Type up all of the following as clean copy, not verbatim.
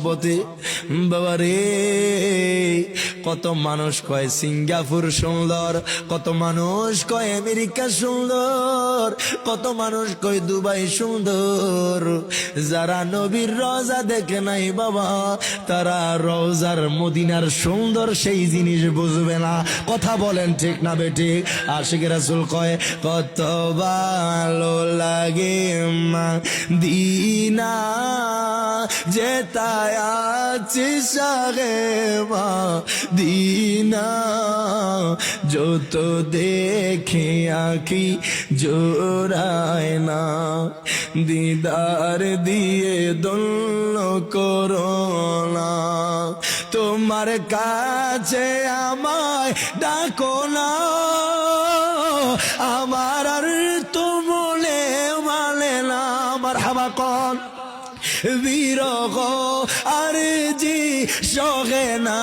পথে বাবারে কত মানুষ কয় সিঙ্গাপুর সুন্দর, কত মানুষ কয় আমেরিকা সুন্দর, কত মানুষ কয় দুবাই সুন্দর। যারা নবীর রওজা দেখে নাই বাবা, তারা রওজার মদিনার সুন্দর সেই জিনিস বুঝবে না। কথা বলেন ঠিক না বেঠিক? আশিক রাসূল কয় কত ভালো লাগে মদিনা, যেতায় আছি সাগে মদিনা, যত দেখে আঁখি জোড়ায় না, দিদার দিয়ে দোল করো না, তোমার কাছে আমায় ডাকো না, আমার আর তো মনে মানে না। মারহাবা কোন বিরহ আর জি সহে না,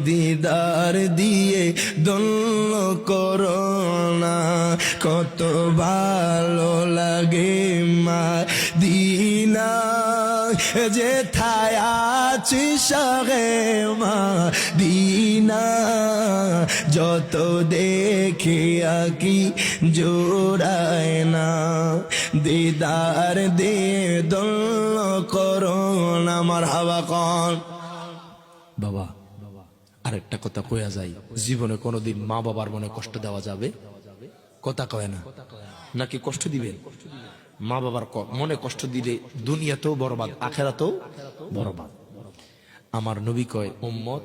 দিদার দিয়ে দোল করো না, কত ভালো লাগে মদিনা, যেথায় আছি সহে মদিনা, যত দেখে আঁকি জোড়ায় না, দিদার দিয়ে দোল করো না। মারহাবা কোন বাবা। আরেকটা কথা কয়া যায়, জীবনে কোনোদিন মা বাবার মনে কষ্ট দেওয়া যাবে? কথা কয় না নাকি? কষ্ট দিবেন? মা বাবার মনে কষ্ট দিলে দুনিয়াতেও বরবাদ, আখেরাতেও বরবাদ। আমার নবী কয়, উম্মত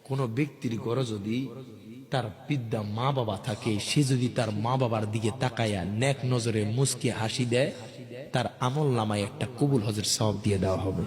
কোন ব্যক্তির ঘরে যদি তার বিদ্যা মা বাবা থাকে, সে যদি তার মা বাবার দিকে তাকায়া নেক নজরে মুস্কি হাসি দেয়, তার আমল নামায় একটা কবুল হজের সওয়াব দিয়ে দেওয়া হবে।